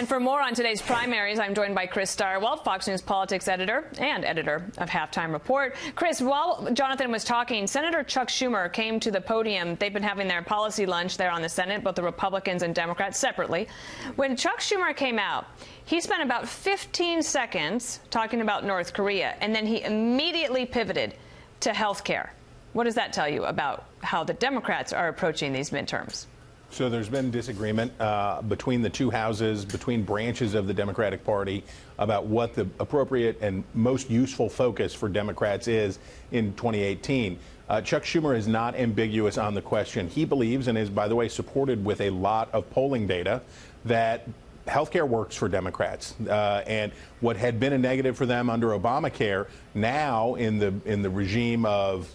And for more on today's primaries, I'm joined by Chris Stirewalt, Fox News politics editor and editor of Halftime Report. Chris, while Jonathan was talking, Senator Chuck Schumer came to the podium. They've been having their policy lunch there on the Senate, both the Republicans and Democrats separately. When Chuck Schumer came out, he spent about 15 seconds talking about North Korea, and then he immediately pivoted to health care. What does that tell you about how the Democrats are approaching these midterms? So there's been disagreement between the two houses, between branches of the Democratic Party about what the appropriate and most useful focus for Democrats is in 2018. Chuck Schumer is not ambiguous on the question. He believes, and is, by the way, supported with a lot of polling data, that healthcare works for Democrats, and what had been a negative for them under Obamacare, now in the regime of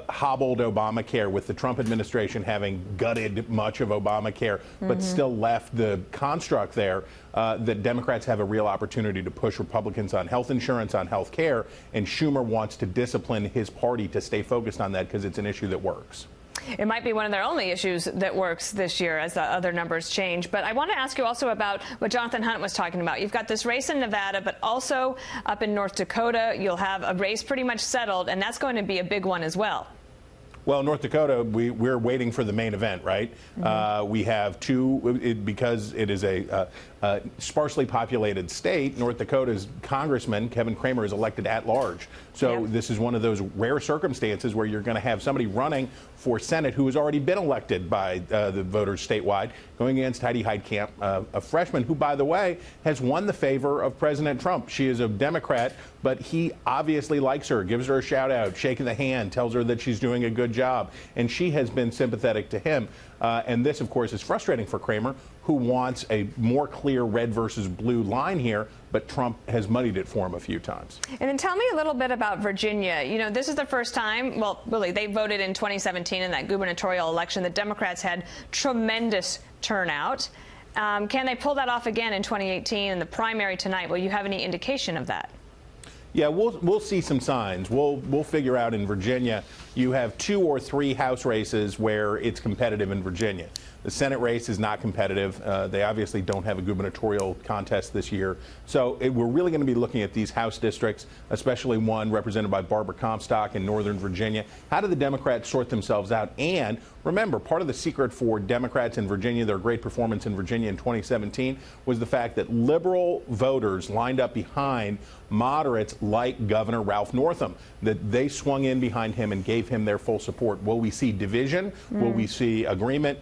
hobbled Obamacare, with the Trump administration having gutted much of Obamacare, but still left the construct there, that Democrats have a real opportunity to push Republicans on health insurance, on health care, and Schumer wants to discipline his party to stay focused on that because it's an issue that works. It might be one of their only issues that works this year as the other numbers change. But I want to ask you also about what Jonathan Hunt was talking about. You've got this race in Nevada, but also up in North Dakota, you'll have a race pretty much settled, and that's going to be a big one as well. Well, North Dakota, we're waiting for the main event, right? We have two, because it is a sparsely populated state. North Dakota's congressman, Kevin Cramer, is elected at large. So this is one of those rare circumstances where you're going to have somebody running for Senate who has already been elected by the voters statewide, going against Heidi Heitkamp, a freshman who, by the way, has won the favor of President Trump. She is a Democrat, but he obviously likes her, gives her a shout out, shaking the hand, tells her that she's doing a good job, and she has been sympathetic to him. And this, of course, is frustrating for Cramer, who wants a more clear red versus blue line here, but Trump has muddied it for him a few times. And then tell me a little bit about Virginia. You know, this is the first time, well, really, they voted in 2017 in that gubernatorial election. The Democrats had tremendous turnout. Can they pull that off again in 2018 in the primary tonight? Will you have any indication of that? Yeah, we'll see some signs. We'll figure out in Virginia. You have 2 or 3 House races where it's competitive in Virginia. The Senate race is not competitive. They obviously don't have a gubernatorial contest this year. So we're really going to be looking at these House districts, especially one represented by Barbara Comstock in Northern Virginia. How do the Democrats sort themselves out? And remember, part of the secret for Democrats in Virginia, their great performance in Virginia in 2017, was the fact that liberal voters lined up behind moderates like Governor Ralph Northam, that they swung in behind him and gave him their full support. Will we see division? Will we see agreement?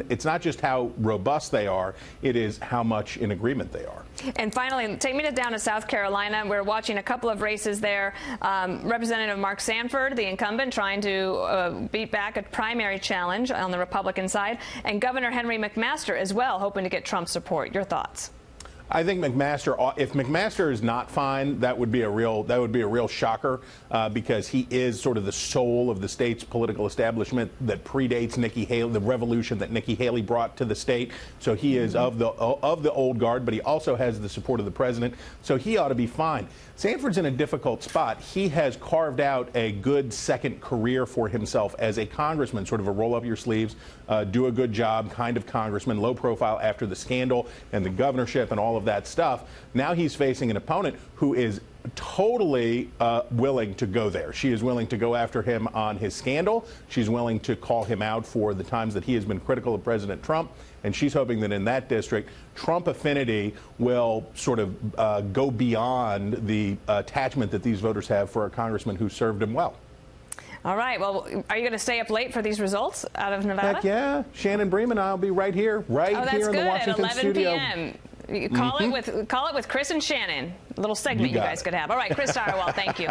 It's not just how robust they are, it is how much in agreement they are. And finally, take me down to South Carolina. We're watching a couple of races there. Representative Mark Sanford, the incumbent, trying to beat back a primary challenge on the Republican side, and Governor Henry McMaster as well, hoping to get Trump support. Your thoughts? I think McMaster, if McMaster is not fine, that would be a real shocker, because he is sort of the soul of the state's political establishment that predates Nikki Haley, the revolution that Nikki Haley brought to the state. So he is of the old guard, but he also has the support of the president. So he ought to be fine. Sanford's in a difficult spot. He has carved out a good second career for himself as a congressman, sort of a roll up your sleeves, do a good job kind of congressman, low profile after the scandal and the governorship and all of that stuff. Now he's facing an opponent who is totally willing to go there. She is willing to go after him on his scandal. She's willing to call him out for the times that he has been critical of President Trump. And she's hoping that in that district, Trump affinity will sort of go beyond the attachment that these voters have for a congressman who served him well. All right. Well, are you going to stay up late for these results out of Nevada? Heck yeah. Shannon Bream and I will be right here, here in the Washington studio. At 11 p.m. Call it with Chris and Shannon. A little segment you guys could have. All right, Chris Stirewalt, thank you.